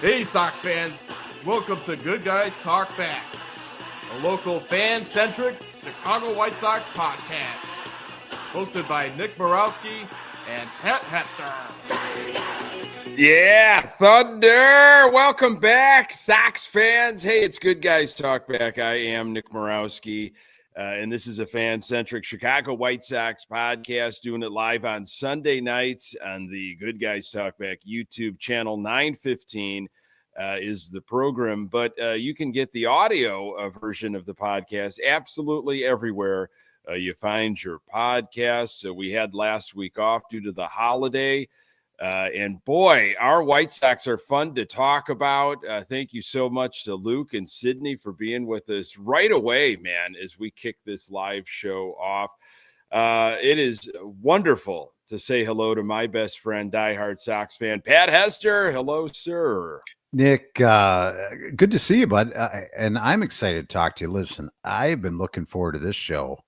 Hey, Sox fans. Welcome to Good Guys Talk Back, a local fan-centric Chicago White Sox podcast, hosted by Nick Murawski and Pat Hester. Yeah, Thunder. Welcome back, Sox fans. Hey, it's Good Guys Talk Back. I am Nick Murawski, and this is a fan-centric Chicago White Sox podcast, doing it live on Sunday nights on the Good Guys Talk Back YouTube channel. 9:15 is the program, but you can get the audio version of the podcast absolutely everywhere you find your podcasts. So we had last week off due to the holiday. And boy, our White Sox are fun to talk about. Thank you so much to Luke and Sydney for being with us right away, man, as we kick this live show off. It is wonderful to say hello to my best friend, diehard Sox fan, Pat Hester. Hello, sir. Nick, good to see you, bud. And I'm excited to talk to you. Listen, I've been looking forward to this show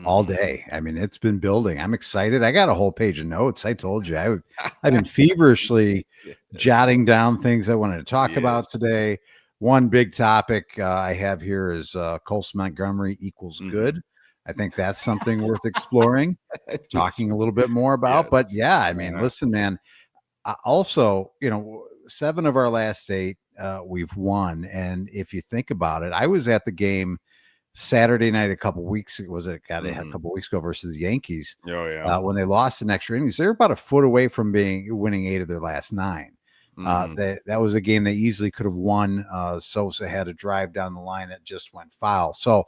all day. I mean, it's been building. I'm excited. I got a whole page of notes. I told you I've been feverishly jotting down things I wanted to talk about today. One big topic I have here is Colson Montgomery equals good. I think that's something worth exploring, talking a little bit more about. But yeah, I mean, listen, man, also, 7 of our last 8 we've won. And if you think about it, I was at the game Saturday night a couple weeks ago. A couple weeks ago versus the Yankees. When they lost in extra innings, they're about a foot away from winning 8 of their last 9. That was a game they easily could have won. Sosa had a drive down the line that just went foul. So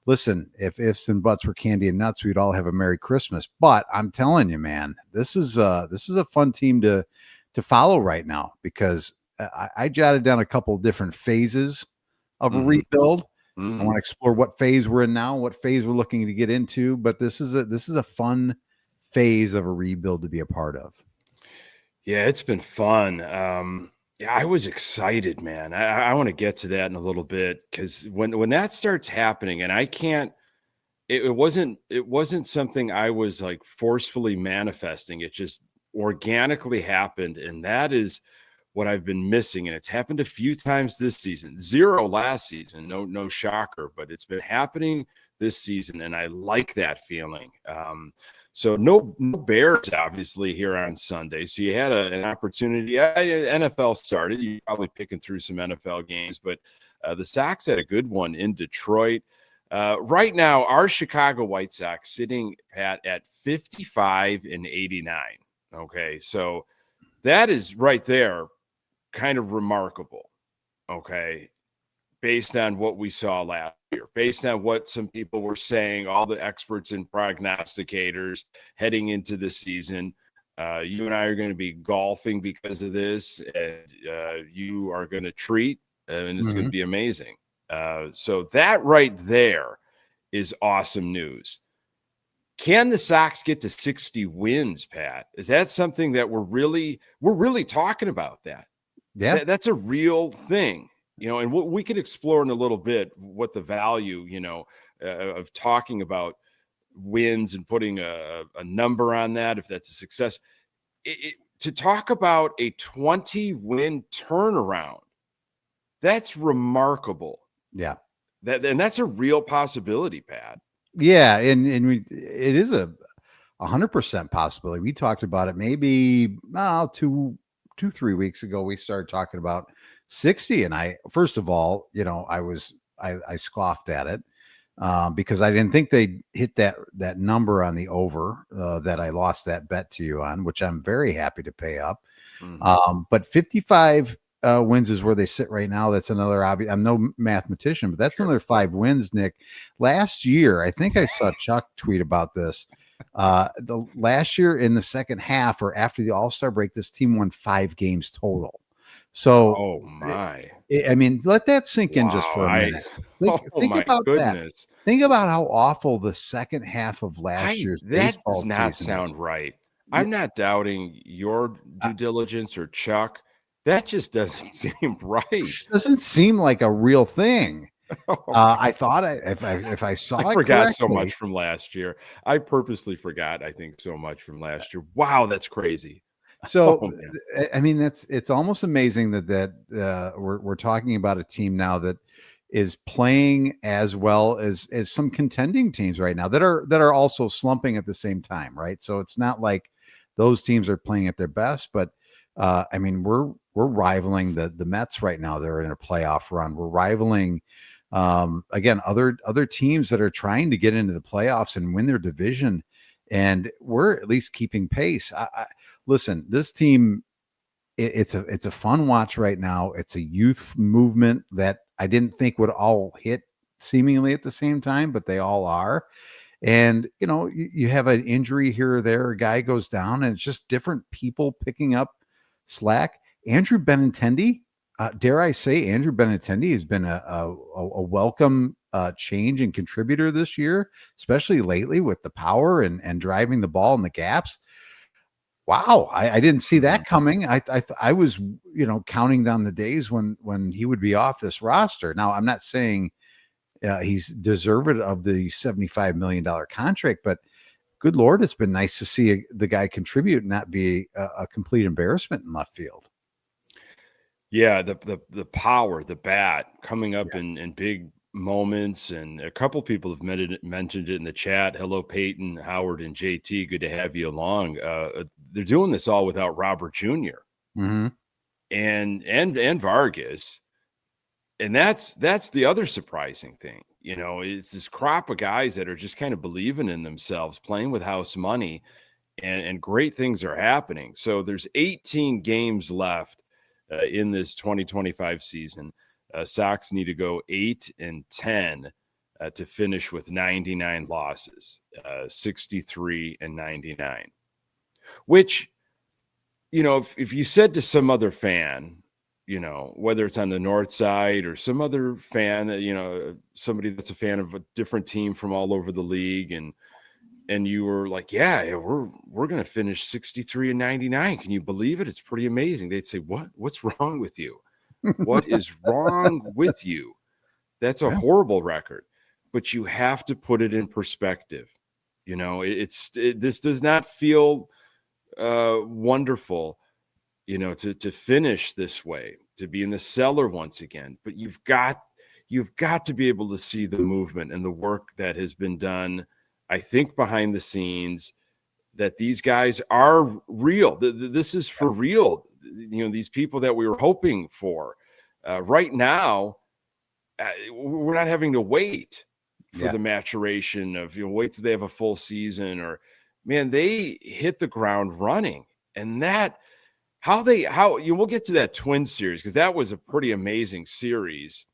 listen, if ifs and buts were candy and nuts, we'd all have a Merry Christmas. But I'm telling you, man, this is a fun team to follow right now, because I jotted down a couple of different phases of a rebuild. I want to explore what phase we're in now, what phase we're looking to get into, but this is a fun phase of a rebuild to be a part of. Yeah, it's been fun. I was excited, man. I want to get to that in a little bit, because when that starts happening, and it wasn't something I was like forcefully manifesting. It just organically happened, and that is what I've been missing. And it's happened a few times this season. 0 last season, no shocker, but it's been happening this season, and I like that feeling. So no Bears obviously here on Sunday, so you had an opportunity. NFL started, you're probably picking through some NFL games, but the Sox had a good one in Detroit. Right now, our Chicago White Sox sitting at 55-89. Okay, so that is right there kind of remarkable, okay, based on what we saw last year, based on what some people were saying, all the experts and prognosticators heading into the season. You and I are going to be golfing because of this, and you are going to treat, and it's going to be amazing. So that right there is awesome news. Can the Sox get to 60 wins, Pat? Is that something that we're really talking about? That's a real thing, and we could explore in a little bit what the value, of talking about wins and putting a number on that, if that's a success. To talk about a 20-win turnaround, that's remarkable. Yeah. And that's a real possibility, Pat. Yeah, and it is a 100% possibility. We talked about it maybe 2-3 weeks ago. We started talking about 60, and I scoffed at it because I didn't think they'd hit that number on the over that I lost that bet to you on, which I'm very happy to pay up. But 55 wins is where they sit right now. That's another obvious. I'm no mathematician, but that's another 5 wins, Nick. Last year, I think I saw Chuck tweet about this. The last year in the second half, or after the All-Star break, this team won 5 games total. So, oh my! I mean, let that sink in just for a minute. Think about that. Think about how awful the second half of last year's baseball does not season sound is. right. I'm not doubting your due diligence or Chuck. That just doesn't seem right. It doesn't seem like a real thing. I thought if I saw I it forgot correctly, so much from last year. I purposely forgot, I think, so much from last year. Wow, that's crazy. So, Oh, man. I mean, it's almost amazing that we're talking about a team now that is playing as well as some contending teams right now that are also slumping at the same time, right? So it's not like those teams are playing at their best, but I mean, we're rivaling the Mets right now. They're in a playoff run. We're rivaling again other teams that are trying to get into the playoffs and win their division, and we're at least keeping pace. Listen, this team, it's a fun watch right now. It's a youth movement that I didn't think would all hit seemingly at the same time, but they all are. And you have an injury here or there, a guy goes down, and it's just different people picking up slack. Andrew Benintendi, dare I say, Andrew Benintendi has been a welcome change and contributor this year, especially lately with the power and driving the ball in the gaps. Wow, I didn't see that coming. I was counting down the days when he would be off this roster. Now I'm not saying he's deserved of the $75 million contract, but good Lord, it's been nice to see the guy contribute and not be a complete embarrassment in left field. Yeah, the power, the bat coming up in big moments, and a couple people have mentioned it in the chat. Hello, Peyton, Howard, and JT. Good to have you along. They're doing this all without Robert Jr. Mm-hmm. and Vargas, and that's the other surprising thing. It's this crop of guys that are just kind of believing in themselves, playing with house money, and great things are happening. So there's 18 games left in this 2025 season. Sox need to go 8-10 to finish with 99 losses, 63-99. Which, if you said to some other fan, whether it's on the north side or some other fan that, somebody that's a fan of a different team from all over the league, and you were like, yeah, we're going to finish 63-99. Can you believe it? It's pretty amazing. They'd say, what's wrong with you? What is wrong with you? That's a horrible record, but you have to put it in perspective. This does not feel wonderful, to finish this way, to be in the cellar once again. But you've got to be able to see the movement and the work that has been done, I think, behind the scenes, that these guys are real. This is for real. These people that we were hoping for right now, we're not having to wait for the maturation of, wait till they have a full season, or man, they hit the ground running. And that, we'll get to that Twins series, because that was a pretty amazing series,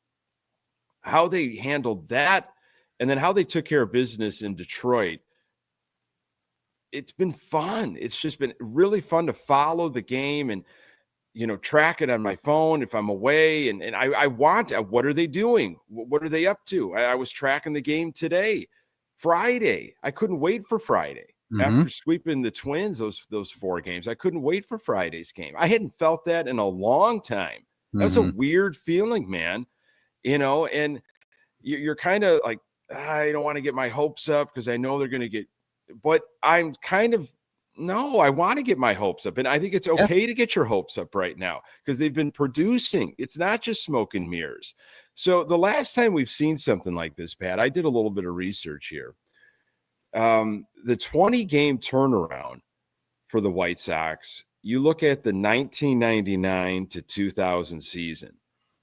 how they handled that, and then how they took care of business in Detroit. It's been fun. It's just been really fun to follow the game and, track it on my phone if I'm away. And I want, what are they doing? What are they up to? I was tracking the game today, Friday. I couldn't wait for Friday. After sweeping the Twins, those 4 games, I couldn't wait for Friday's game. I hadn't felt that in a long time. That was a weird feeling, man. And you're kind of like, I don't want to get my hopes up because I know they're going to get, but I'm kind of, no, I want to get my hopes up. And I think it's okay to get your hopes up right now, because they've been producing. It's not just smoke and mirrors. So the last time we've seen something like this, Pat, I did a little bit of research here. The 20-game turnaround for the White Sox, you look at the 1999 to 2000 season,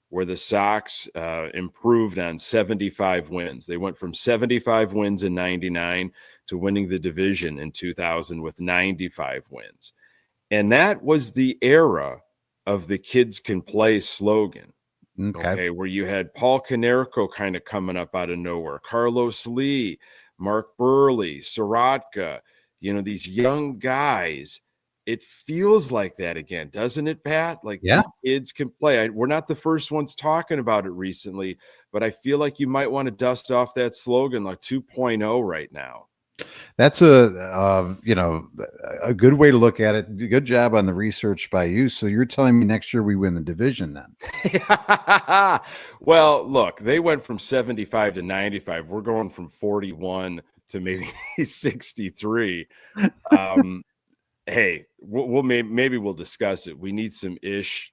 where the Sox improved on 75 wins. They went from 75 wins in 99 to winning the division in 2000 with 95 wins. And that was the era of the kids can play slogan. Okay, where you had Paul Konerko kind of coming up out of nowhere, Carlos Lee, Mark Burley, Sorotka, these young guys. It feels like that again, doesn't it, Pat? Like the kids can play. We're not the first ones talking about it recently, but I feel like you might want to dust off that slogan like 2.0 right now. That's a good way to look at it. Good job on the research by you. So you're telling me next year we win the division then? Well, look, they went from 75 to 95. We're going from 41 to maybe 63. hey, maybe we'll discuss it. We need some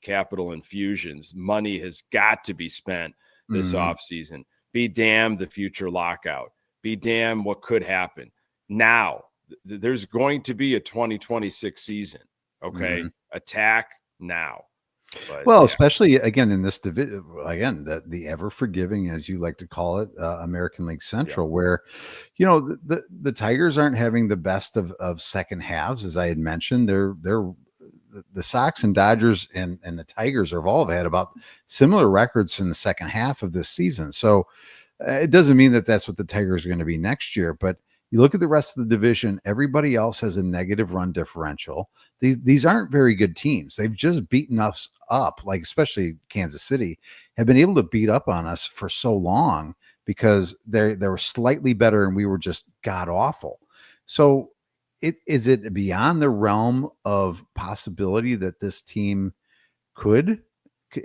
capital infusions. Money has got to be spent this offseason. Be damned the future lockout. Be damned what could happen. Now, there's going to be a 2026 season. Okay. Attack now. But, well, especially again in this division, again, the ever forgiving, as you like to call it, American League Central, where, the Tigers aren't having the best of second halves, as I had mentioned. The Sox and Dodgers and the Tigers have all had about similar records in the second half of this season. So it doesn't mean that that's what the Tigers are going to be next year, but you look at the rest of the division, everybody else has a negative run differential. These aren't very good teams. They've just beaten us up, like especially Kansas City, have been able to beat up on us for so long because they were slightly better and we were just god awful. So is it beyond the realm of possibility that this team could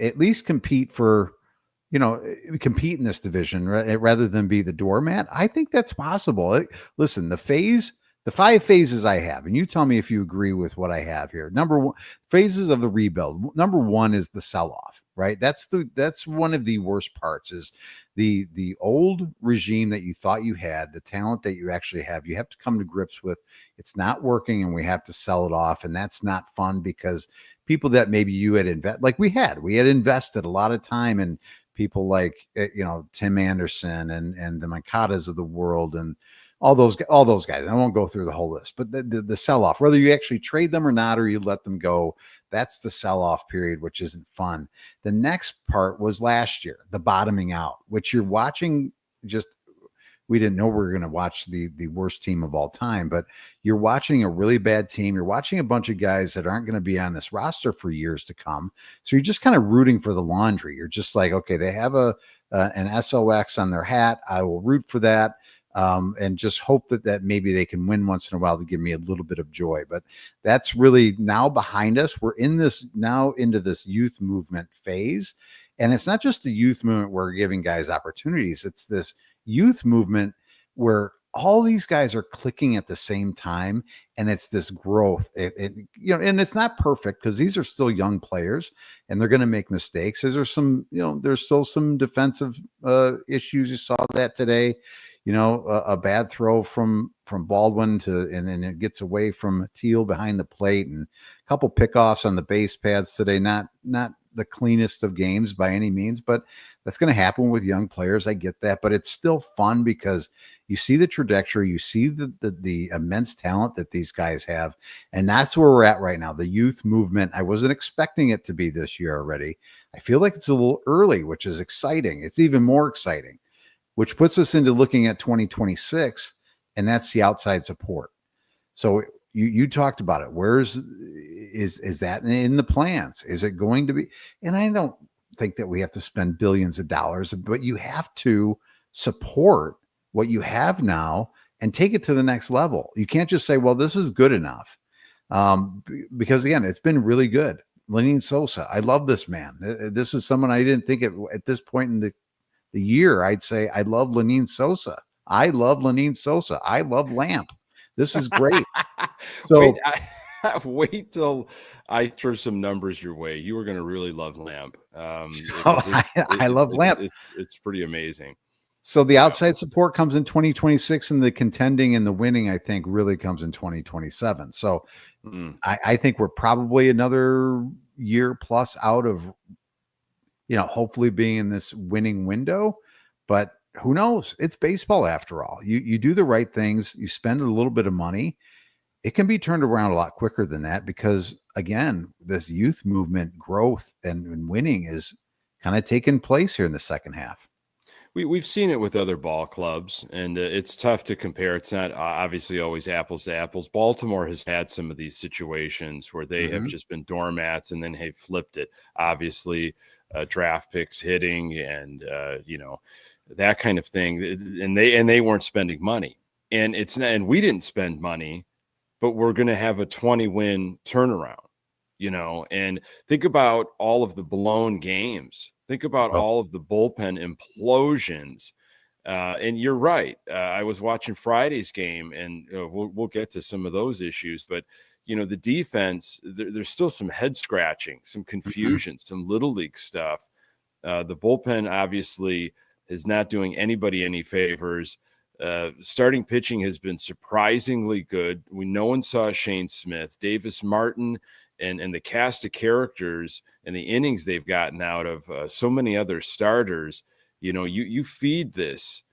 at least compete in this division rather than be the doormat? I think that's possible. Listen, the 5 phases I have, and you tell me if you agree with what I have here. Number one, phases of the rebuild. Number one is the sell-off, right? That's one of the worst parts is the old regime that you thought you had, the talent that you actually have. You have to come to grips with it's not working and we have to sell it off. And that's not fun because people that maybe you had we had invested a lot of time in people like, Tim Anderson and the Mankatas of the world and all those guys. I won't go through the whole list, but the sell-off, whether you actually trade them or not, or you let them go, that's the sell-off period, which isn't fun. The next part was last year, the bottoming out, which you're watching. We didn't know we were going to watch the worst team of all time, but you're watching a really bad team. You're watching a bunch of guys that aren't going to be on this roster for years to come. So you're just kind of rooting for the laundry. You're just like, okay, they have an SOX on their hat. I will root for that. And just hope that maybe they can win once in a while to give me a little bit of joy. But that's really now behind us. We're into this youth movement phase. And it's not just the youth movement where we're giving guys opportunities. It's this youth movement where all these guys are clicking at the same time. And it's this growth. And it's not perfect because these are still young players and they're going to make mistakes. There's still some defensive issues. You saw that today. A bad throw from Baldwin and then it gets away from Teal behind the plate and a couple pickoffs on the base pads today. Not the cleanest of games by any means, but that's going to happen with young players. I get that, but it's still fun because you see the trajectory, you see the immense talent that these guys have. And that's where we're at right now. The youth movement. I wasn't expecting it to be this year already. I feel like it's a little early, which is exciting. It's even more exciting, which puts us into looking at 2026, and that's the outside support. So you talked about it. Is that in the plans? Is it going to be? And I don't think that we have to spend billions of dollars, but you have to support what you have now and take it to the next level. You can't just say, well, this is good enough. Because again, it's been really good. Lenyn Sosa, I love this man. This is someone I didn't think at this point in the year, I'd say I love Lenyn Sosa. I love Lamp. This is great. So wait till I throw some numbers your way. You were going to really love Lamp. I love Lamp. It's pretty amazing. So the outside support comes in 2026 and the contending and the winning, I think, really comes in 2027. So I think we're probably another year plus out of hopefully being in this winning window, but who knows? It's baseball after all. You do the right things, you spend a little bit of money. It can be turned around a lot quicker than that because again, this youth movement growth and winning is kind of taking place here in the second half. We've seen it with other ball clubs, and it's tough to compare. It's not obviously always apples to apples. Baltimore has had some of these situations where they have just been doormats and then have flipped it. Obviously, draft picks hitting and that kind of thing, and they weren't spending money, and we didn't spend money, but we're going to have a 20-win turnaround. And think about all of the blown games. Think about all of the bullpen implosions. And you're right. I was watching Friday's game, and we'll get to some of those issues. But the defense, there's still some head scratching, some confusion, some little league stuff. The bullpen obviously is not doing anybody any favors. Starting pitching has been surprisingly good. No one saw Shane Smith, Davis Martin, and the cast of characters and the innings they've gotten out of so many other starters. You feed this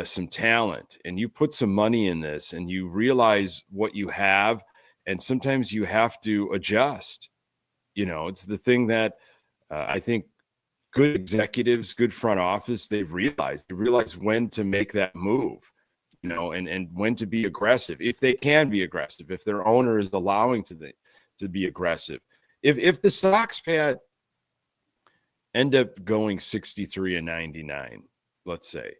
some talent, and you put some money in this, and you realize what you have, and sometimes you have to adjust. It's the thing that I think good executives, good front office, they realize when to make that move, and when to be aggressive, if they can be aggressive, if their owner is allowing to be aggressive. If the Sox, Pat, end up going 63-99, let's say,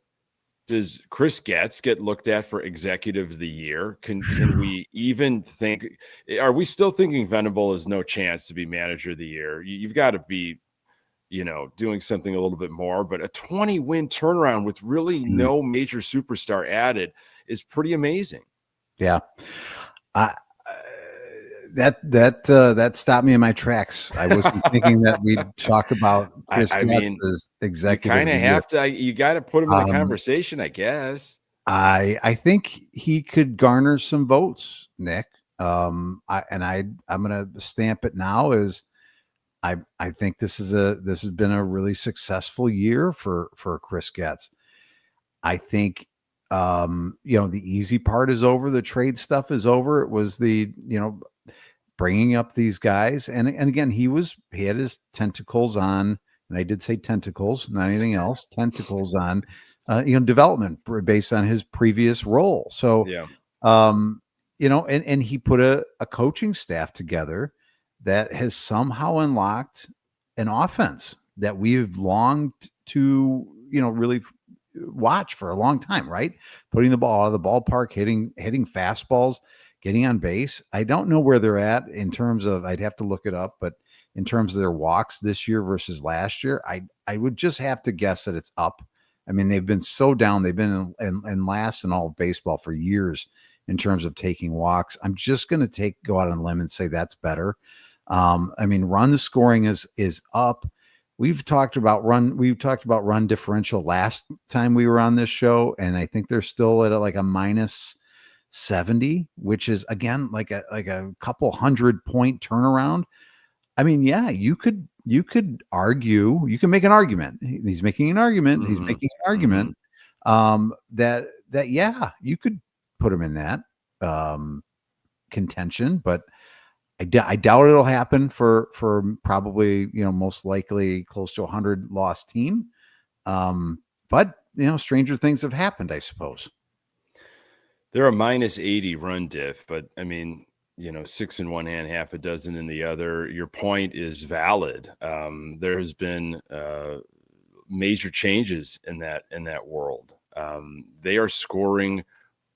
does Chris Getz get looked at for executive of the year? Can we even think? Are we still thinking Venable has no chance to be manager of the year? You've got to be, doing something a little bit more. But a 20-win turnaround with really no major superstar added is pretty amazing. Yeah, that stopped me in my tracks. I wasn't thinking that we'd talk about Chris Getz as executive. You kind of have to. You got to put him in the conversation, I guess. I think he could garner some votes, Nick. I'm going to stamp it now as I think this has been a really successful year for Chris Getz. I think the easy part is over. The trade stuff is over. It was the bringing up these guys, and again, he had his tentacles on, and I did say tentacles, not anything else. Tentacles on, development based on his previous role. So, yeah, and he put a coaching staff together that has somehow unlocked an offense that we've longed to, really watch for a long time, right? Putting the ball out of the ballpark, hitting fastballs, getting on base. I don't know where they're at in terms of, I'd have to look it up, but in terms of their walks this year versus last year, I would just have to guess that it's up. I mean, they've been so down. They've been in last in all of baseball for years in terms of taking walks. I'm just going to go out on a limb and say that's better. Run scoring is up. We've talked about run differential last time we were on this show, and I think they're still at a minus 70, which is again like a couple 100-point turnaround. I mean, yeah, you could argue, you can make an argument. He's making an argument. Mm-hmm. He's making an argument that yeah, you could put him in that contention, but I doubt it'll happen for probably, most likely close to 100 loss team. But stranger things have happened, I suppose. They're a minus 80 run diff, but I mean, 6 in one hand, half a dozen in the other. Your point is valid. There has been major changes in that world. They are scoring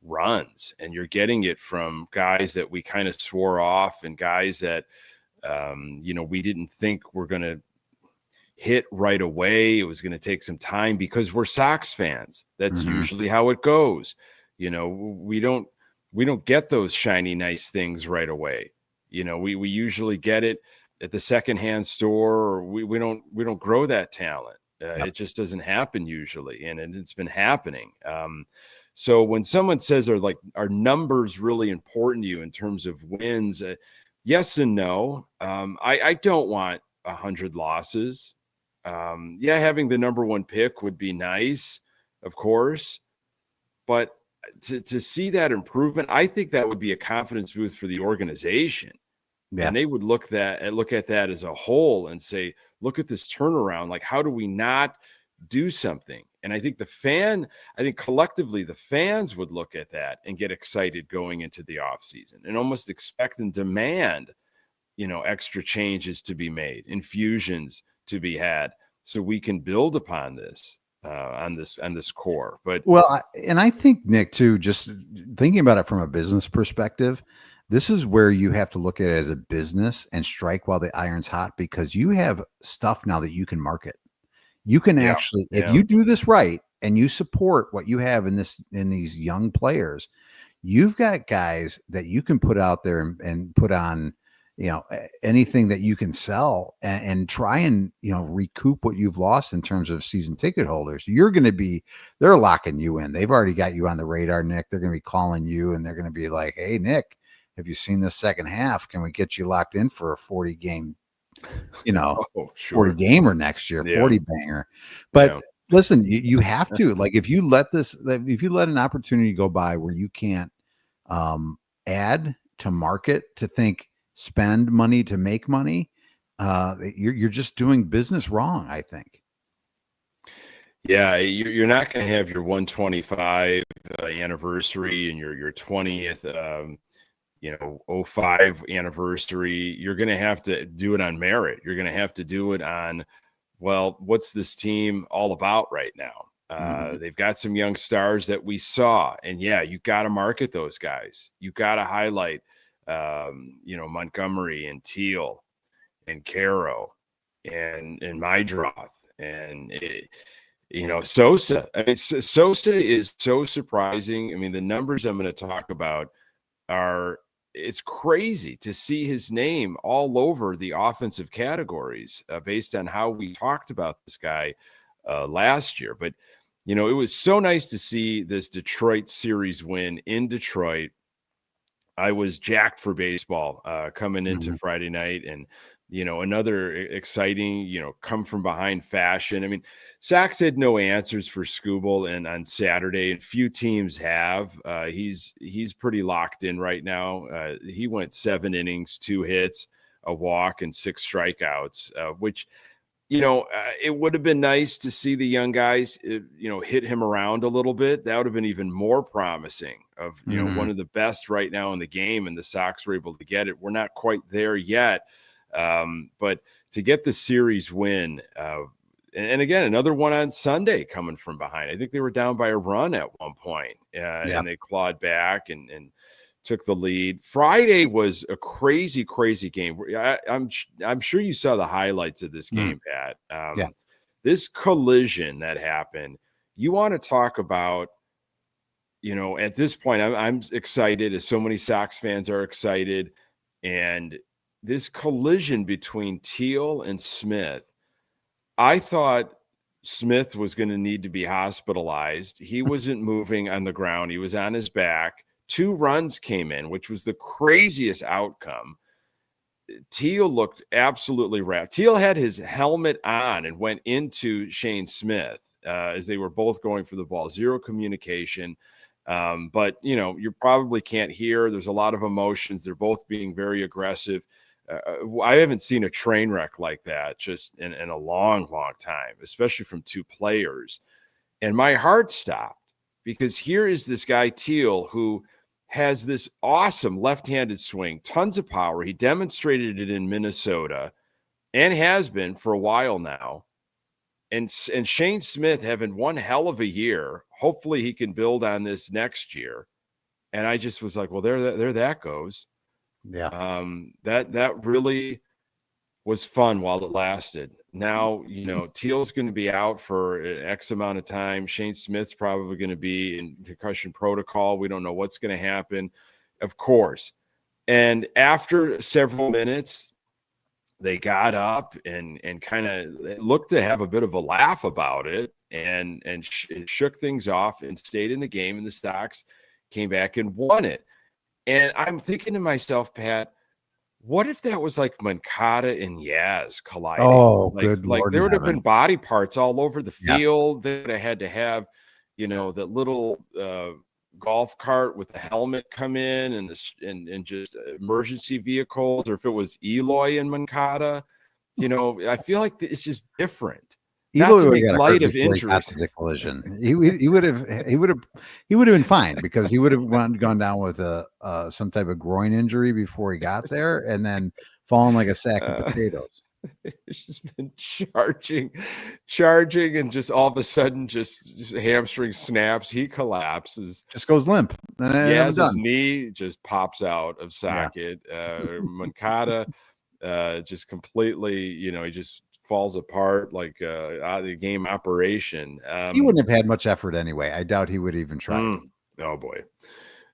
runs, and you're getting it from guys that we kind of swore off, and guys that we didn't think were going to hit right away. It was going to take some time because we're Sox fans. That's usually how it goes. We don't get those shiny nice things right away. We usually get it at the secondhand store, or we don't grow that talent. It just doesn't happen usually, and it's been happening. So when someone says, are numbers really important to you in terms of wins? Yes and no. I don't want 100 losses. Having the number one pick would be nice, of course. But to see that improvement, I think that would be a confidence boost for the organization. Yeah. And they would look at that as a whole and say, look at this turnaround. Like, how do we not do something? And I think collectively the fans would look at that and get excited going into the offseason and almost expect and demand, extra changes to be made, infusions to be had, so we can build upon this on this core. But I think, Nick, too, just thinking about it from a business perspective, this is where you have to look at it as a business and strike while the iron's hot, because you have stuff now that you can market. You can actually, if you do this right, and you support what you have in these young players, you've got guys that you can put out there and put on, anything that you can sell and try and, recoup what you've lost in terms of season ticket holders. They're locking you in. They've already got you on the radar, Nick. They're going to be calling you and they're going to be like, hey, Nick, have you seen the second half? Can we get you locked in for a 40 game, Sure. 40 gamer next year, 40 banger. But listen, you have to, like, if you let an opportunity go by where you can't add to market, to think, spend money to make money, you're just doing business wrong, I think. Yeah, you're not going to have your 125 anniversary and your 20th 05 anniversary. You're going to have to do it on merit. You're going to have to do it on, well, what's this team all about right now? They've got some young stars that we saw, and you got to market those guys. You got to highlight, Montgomery and Teal and Caro and Mydroth and Sosa. I mean, Sosa is so surprising. I mean, the numbers I'm going to talk about it's crazy to see his name all over the offensive categories based on how we talked about this guy last year. But, it was so nice to see this Detroit series win in Detroit. I was jacked for baseball coming into Friday night, and, another exciting, come from behind fashion. I mean, Sox had no answers for Skubal and on Saturday, and few teams have. He's pretty locked in right now. He went 7 innings, 2 hits, a walk, and 6 strikeouts, which, it would have been nice to see the young guys, hit him around a little bit. That would have been even more promising of, one of the best right now in the game, and the Sox were able to get it. We're not quite there yet. But to get the series win, and again, another one on Sunday coming from behind. I think they were down by a run at one point, and they clawed back and took the lead. Friday was a crazy, crazy game. I'm sure you saw the highlights of this game, Pat. This collision that happened, you want to talk about, at this point, I'm excited, as so many Sox fans are excited, and this collision between Teal and Smith, I thought Smith was going to need to be hospitalized. He wasn't moving on the ground. He was on his back. 2 runs came in, which was the craziest outcome. Teal looked absolutely wrapped. Teal had his helmet on and went into Shane Smith as they were both going for the ball. Zero communication. But, you probably can't hear. There's a lot of emotions. They're both being very aggressive. I haven't seen a train wreck like that just in a long, long time, especially from 2 players. And my heart stopped, because here is this guy, Teal, who has this awesome left-handed swing, tons of power. He demonstrated it in Minnesota and has been for a while now. And Shane Smith having one hell of a year. Hopefully he can build on this next year. And I just was like, well, there that goes. Yeah. That really was fun while it lasted. Now, Teal's going to be out for an X amount of time. Shane Smith's probably going to be in concussion protocol. We don't know what's going to happen, of course. And after several minutes, they got up and kind of looked to have a bit of a laugh about it and shook things off and stayed in the game. And the Sox came back and won it. And I'm thinking to myself, Pat, what if that was like Moncada and Yaz colliding? Oh, good Lord. Like there would have been body parts all over the field. They would have had to have, that little golf cart with the helmet come in and just emergency vehicles. Or if it was Eloy and Moncada, I feel like it's just different. Not to make light of injuries. The collision, he would have been fine, because he would have gone down with some type of groin injury before he got there, and then fallen like a sack of potatoes. It's just been charging, and just all of a sudden, just hamstring snaps. He collapses, just goes limp. His knee just pops out of socket. Moncada, just completely, he just falls apart like the game operation. He wouldn't have had much effort anyway. I doubt he would even try. Oh boy.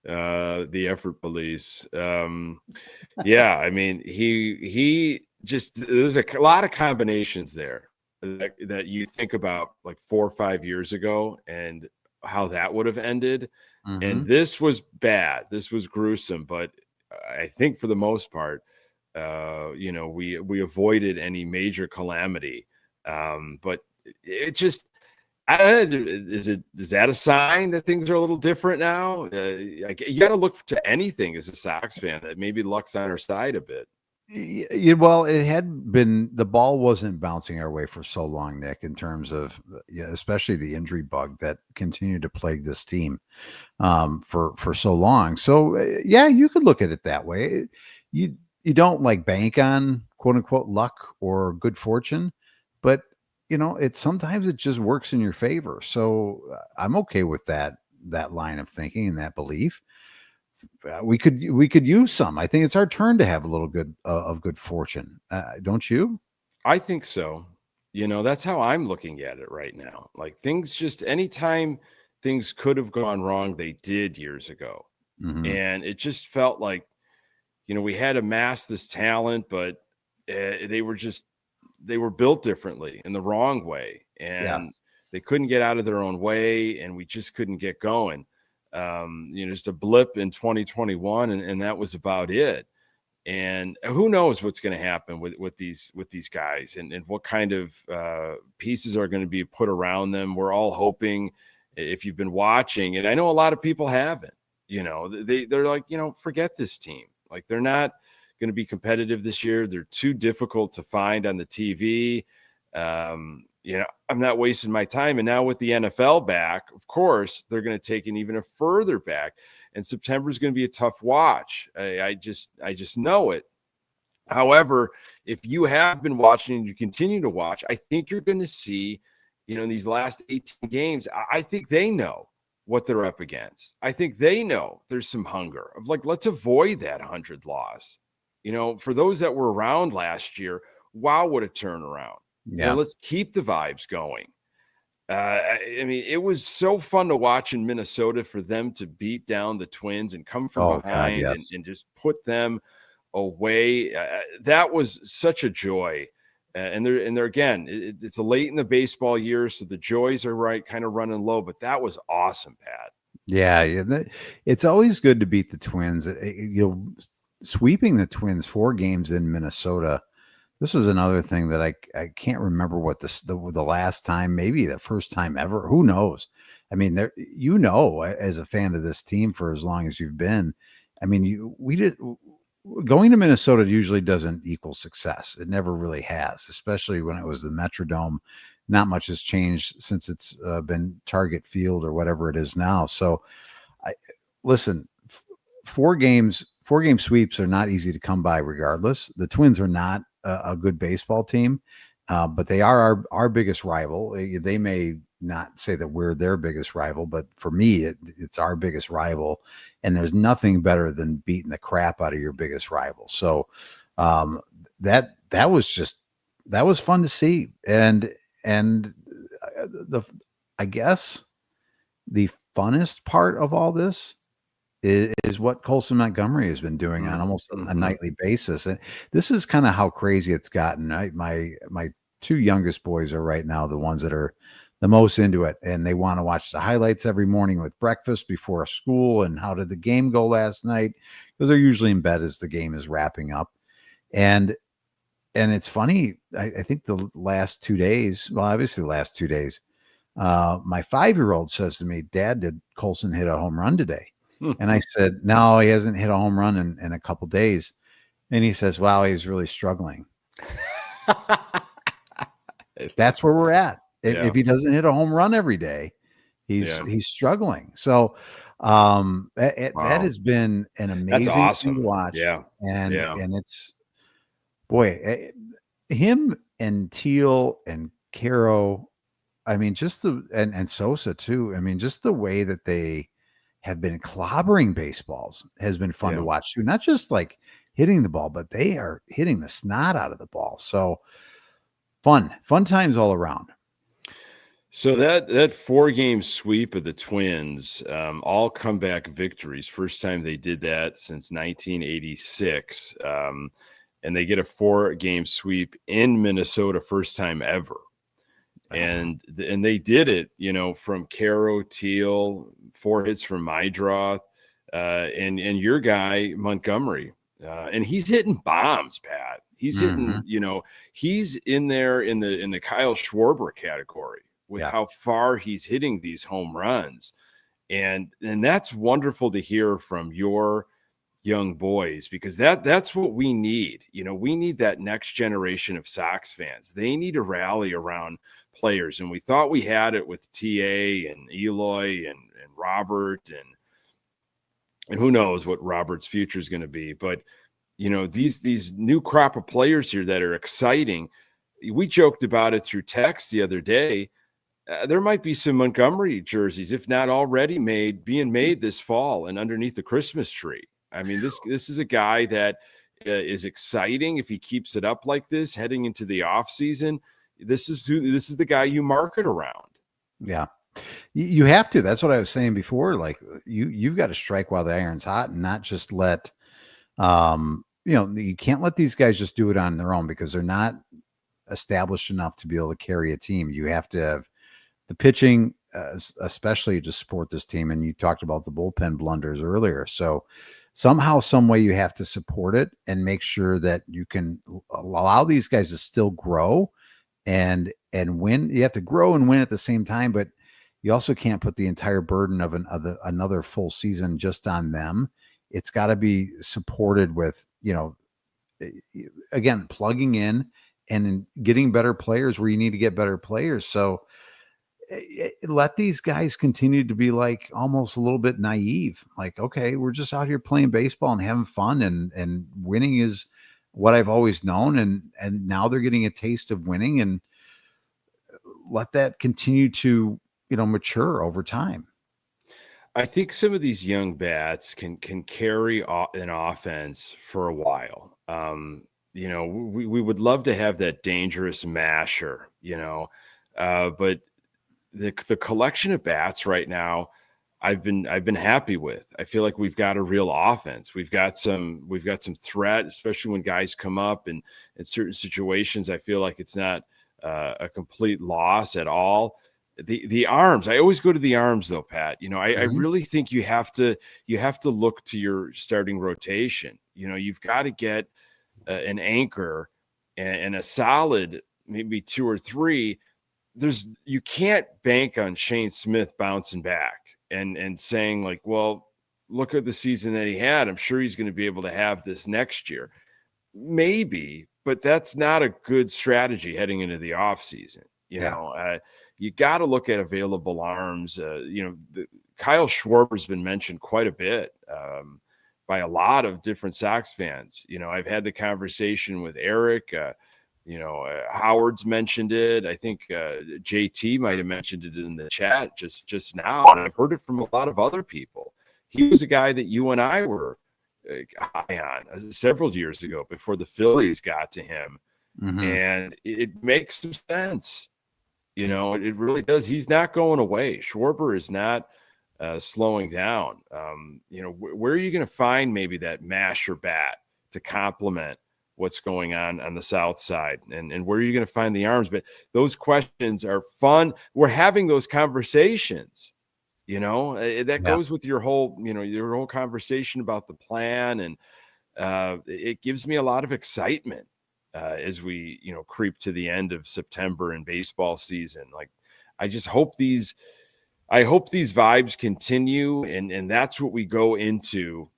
The effort police. Yeah, I mean, he just, there's a lot of combinations there that you think about like 4 or 5 years ago and how that would have ended. And this was bad. This was gruesome, but I think for the most part, we avoided any major calamity. But it just, I don't know, is that a sign that things are a little different now? You got to look to anything as a Sox fan that maybe luck's on our side a bit. Yeah, well, it had been, the ball wasn't bouncing our way for so long, Nick, in terms of, especially the injury bug that continued to plague this team for so long. So yeah, you could look at it that way. You don't like bank on quote unquote luck or good fortune, but sometimes it just works in your favor. So I'm okay with that line of thinking and that belief. We could use some. I think it's our turn to have a little of good fortune. Don't you? I think so. That's how I'm looking at it right now. Like things, just anytime things could have gone wrong, they did years ago. And it just felt like, we had amassed this talent, but they were built differently in the wrong way. And they couldn't get out of their own way. And we just couldn't get going. Just a blip in 2021, and that was about it. And who knows what's going to happen with these guys and what kind of pieces are going to be put around them. We're all hoping, if you've been watching, and I know a lot of people haven't, they're like, forget this team. Like they're not going to be competitive this year. They're too difficult to find on the TV. I'm not wasting my time. And now with the NFL back, of course, they're going to take it even a further back. And September is going to be a tough watch. I just know it. However, if you have been watching and you continue to watch, I think you're going to see, in these last 18 games, I think they know what they're up against. I think they know there's some hunger of like, let's avoid that 100 loss. For those that were around last year, wow, what a turnaround. Yeah, let's keep the vibes going. I mean, it was so fun to watch in Minnesota for them to beat down the Twins and come from behind. God, yes. and just put them away. That was such a joy. And they're again, it's a late in the baseball year, so the joys are kind of running low. But that was awesome, Pat. Yeah. It's always good to beat the Twins. Sweeping the Twins 4 games in Minnesota. This was another thing that I can't remember what the last time, maybe the first time ever. Who knows? I mean, as a fan of this team for as long as you've been, I mean, going to Minnesota usually doesn't equal success. It never really has, especially when it was the Metrodome. Not much has changed since it's been Target Field or whatever it is now. So, listen, 4-game sweeps are not easy to come by regardless. The Twins are not a good baseball team, but they are our biggest rival. They may not say that we're their biggest rival, but for me, it's our biggest rival. And there's nothing better than beating the crap out of your biggest rival. So that was fun to see. And I guess the funnest part of all this is what Colson Montgomery has been doing on almost a nightly basis. And this is kind of how crazy it's gotten. My 2 youngest boys are right now the ones that are the most into it, and they want to watch the highlights every morning with breakfast before school. And how did the game go last night? Because they're usually in bed as the game is wrapping up. And it's funny. I think the last 2 days, well, obviously the last 2 days, my 5-year-old says to me, "Dad, did Colson hit a home run today?" And I said, "No, he hasn't hit a home run in a couple days." And he says, "Wow, he's really struggling." That's where we're at. If he doesn't hit a home run every day, he's struggling. So that has been an amazing thing to watch. Yeah. And it's, boy, him and Teal and Caro, I mean, and Sosa too. I mean, just the way that they have been clobbering baseballs has been fun to watch too. Not just like hitting the ball, but they are hitting the snot out of the ball. So Fun times all around. So that 4-game sweep of the Twins, all comeback victories. First time they did that since 1986, and they get a 4-game sweep in Minnesota, first time ever. And they did it, from Caro, Teal, 4 hits from Mydroth, and your guy Montgomery, and he's hitting bombs, Pat. He's hitting, he's in there in the Kyle Schwarber category with how far he's hitting these home runs. And that's wonderful to hear from your young boys, because that's what we need. We need that next generation of Sox fans. They need to rally around players. And we thought we had it with TA and Eloy and Robert, and who knows what Robert's future is going to be. But these new crop of players here that are exciting. We joked about it through text the other day. There might be some Montgomery jerseys, if not already being made this fall and underneath the Christmas tree. I mean, this is a guy that is exciting if he keeps it up like this heading into the off season. This is the guy you market around. Yeah, you have to. That's what I was saying before. Like you've got to strike while the iron's hot and not just let. You can't let these guys just do it on their own, because they're not established enough to be able to carry a team. You have to have the pitching, especially to support this team. And you talked about the bullpen blunders earlier. So somehow, some way, you have to support it and make sure that you can allow these guys to still grow and win. You have to grow and win at the same time, but you also can't put the entire burden of another full season just on them. It's got to be supported with, again, plugging in and getting better players where you need to get better players. So let these guys continue to be like almost a little bit naive. Like, okay, we're just out here playing baseball and having fun, and winning is what I've always known. And now they're getting a taste of winning, and let that continue to, mature over time. I think some of these young bats can carry an offense for a while. We would love to have that dangerous masher, but the collection of bats right now, I've been happy with. I feel like we've got a real offense. We've got some threat, especially when guys come up, and in certain situations, I feel like it's not a complete loss at all. The arms, I always go to the arms though, Pat. I really think you have to look to your starting rotation. You've got to get an anchor and a solid, maybe 2 or 3. You can't bank on Shane Smith bouncing back and saying like, well, look at the season that he had. I'm sure he's going to be able to have this next year. Maybe, but that's not a good strategy heading into the offseason. You got to look at available arms. Kyle Schwarber's been mentioned quite a bit by a lot of different Sox fans. I've had the conversation with Eric. Howard's mentioned it. I think JT might have mentioned it in the chat just now, and I've heard it from a lot of other people. He was a guy that you and I were high on several years ago before the Phillies got to him, and it makes some sense. It really does. He's not going away. Schwarber is not slowing down. Where are you going to find maybe that masher bat to complement what's going on the south side, and where are you going to find the arms? But those questions are fun. We're having those conversations, that goes with your whole conversation about the plan. And it gives me a lot of excitement as we, creep to the end of September and baseball season. Like, I hope these vibes continue. And that's what we go into,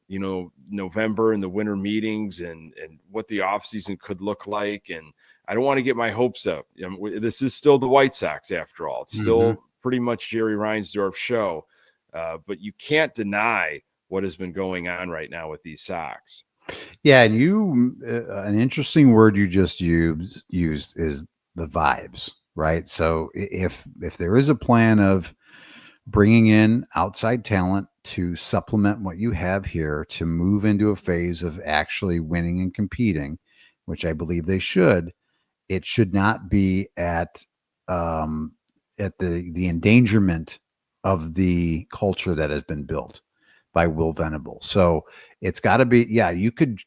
November and the winter meetings and what the offseason could look like. And I don't want to get my hopes up. This is still the White Sox after all. It's still pretty much Jerry Reinsdorf's show. But you can't deny what has been going on right now with these Sox. Yeah. And an interesting word you just used is the vibes, right? So if there is a plan of bringing in outside talent to supplement what you have here to move into a phase of actually winning and competing, which I believe they should, it should not be at the endangerment of the culture that has been built by Will Venable. So it's got to be, yeah, you could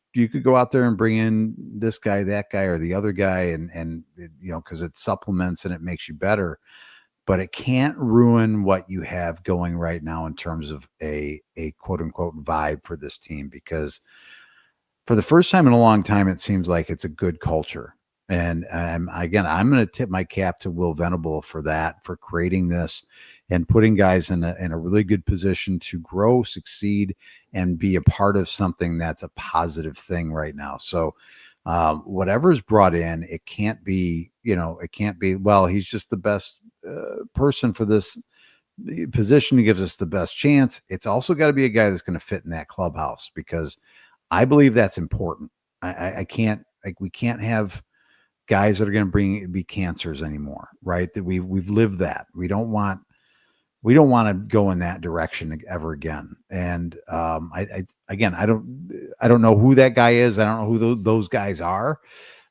go out there and bring in this guy, that guy, or the other guy, and because it supplements and it makes you better, but it can't ruin what you have going right now in terms of a quote unquote vibe for this team, because for the first time in a long time, it seems like it's a good culture. And again, I'm going to tip my cap to Will Venable for that, for creating this and putting guys in a really good position to grow, succeed, and be a part of something that's a positive thing right now. So whatever's brought in, it can't be, well, he's just the best person for this position. He gives us the best chance. It's also got to be a guy that's going to fit in that clubhouse, because I believe that's important. I can't, we can't have guys that are going to be cancers anymore, right? That we've lived that. We don't want to go in that direction ever again. And I don't know who that guy is. I don't know who those guys are,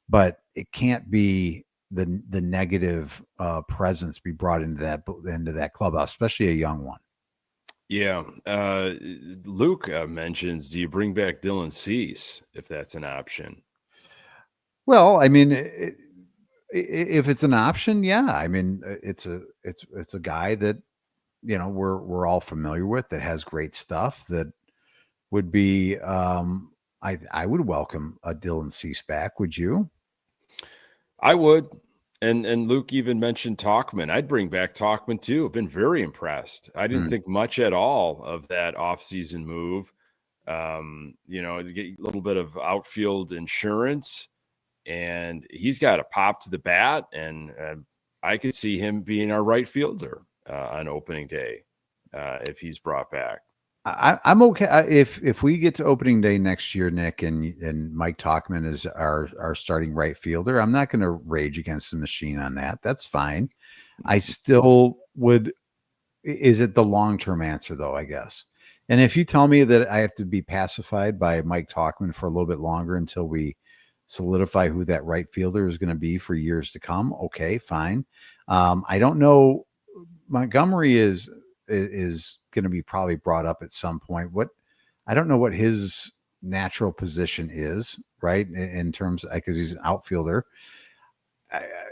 but it can't be the negative presence be brought into that clubhouse, especially a young one. Yeah. Luke mentions, do you bring back Dylan Cease if that's an option? Well, I mean, if it's an option, yeah. I mean, it's a guy that, we're all familiar with, that has great stuff, that would be, I would welcome a Dylan Cease back. Would you? I would. And Luke even mentioned Talkman. I'd bring back Talkman too. I've been very impressed. I didn't think much at all of that offseason move. To get a little bit of outfield insurance, and he's got a pop to the bat, and I could see him being our right fielder on opening day if he's brought back. I'm okay if we get to opening day next year, Nick, and Mike Talkman is our starting right fielder. I'm not going to rage against the machine on that. That's fine. I still would. Is it the long-term answer though? I guess. And if you tell me that I have to be pacified by Mike Talkman for a little bit longer until we solidify who that right fielder is going to be for years to come, okay, fine. I don't know. Montgomery is going to be probably brought up at some point. I don't know what his natural position is, right? In terms, because he's an outfielder.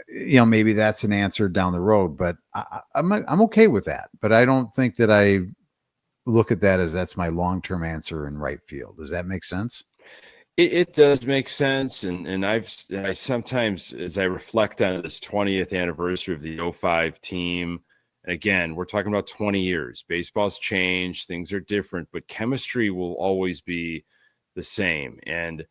Maybe that's an answer down the road, but I'm okay with that. But I don't think that I look at that as that's my long-term answer in right field. Does that make sense? It does make sense. And I sometimes, as I reflect on this 20th anniversary of the 05 team, again, we're talking about 20 years. Baseball's changed. Things are different, but chemistry will always be the same. And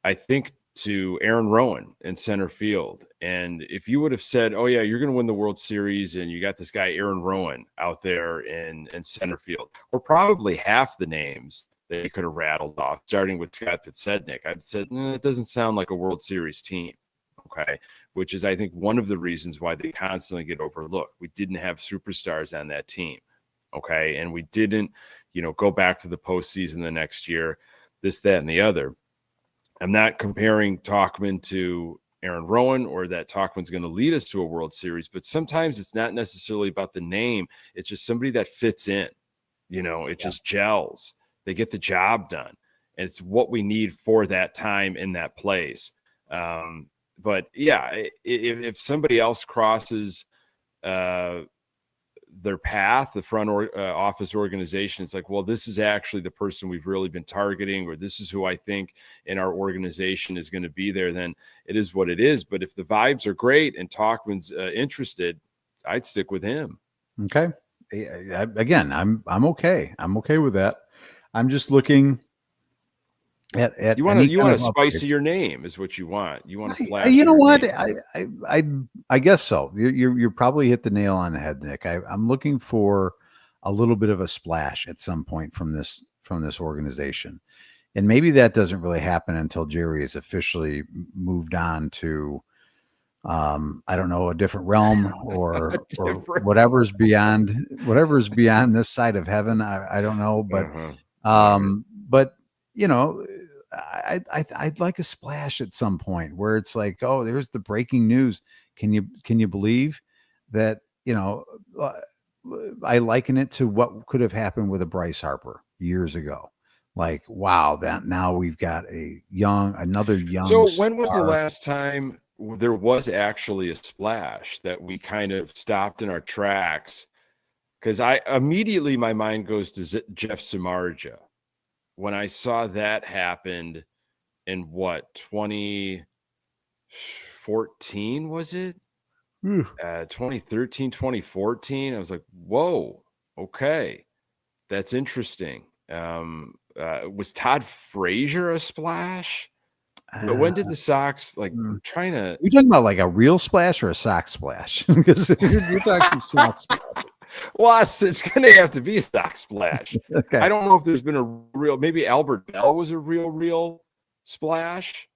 I think to Aaron Rowan in center field, and if you would have said, oh, yeah, you're going to win the World Series and you got this guy Aaron Rowan out there in center field, or probably half the names that you could have rattled off, starting with Scott Podsednik, I'd said, it doesn't sound like a World Series team. Okay, which is, I think, one of the reasons why they constantly get overlooked. We didn't have superstars on that team. Okay, and we didn't, go back to the postseason the next year, this, that, and the other. I'm not comparing Talkman to Aaron Rowan or that Talkman's going to lead us to a World Series, but sometimes it's not necessarily about the name. It's just somebody that fits in. It just gels. They get the job done. And it's what we need for that time in that place. But yeah, if somebody else crosses their path, the front office organization, it's like, well, this is actually the person we've really been targeting, or this is who I think in our organization is going to be there, then it is what it is. But if the vibes are great and Talkman's interested, I'd stick with him. Okay. Again, I'm okay. I'm okay with that. I'm just looking at you want a spice of your name is what you want. You want to flash. You know what? I guess so. You're probably hit the nail on the head, Nick. I'm looking for a little bit of a splash at some point from this organization, and maybe that doesn't really happen until Jerry is officially moved on to, I don't know, a different realm or whatever's beyond this side of heaven. I don't know, but but I'd like a splash at some point where it's like, oh, there's the breaking news. Can you believe that? I liken it to what could have happened with a Bryce Harper years ago. Like, wow, that now we've got another young. So when was the star. last time there was actually a splash that we kind of stopped in our tracks? Because my mind goes to Jeff Samardzija. When I saw that happened in 2014, was it? 2013, 2014. I was like, whoa, okay. That's interesting. Was Todd Frazier a splash? But when did the Sox trying to? You talking about like a real splash or a sock splash? Because you're talking sock splash. Well, it's going to have to be a sock splash. Okay. I don't know if there's been a real. Maybe Albert Bell was a real splash.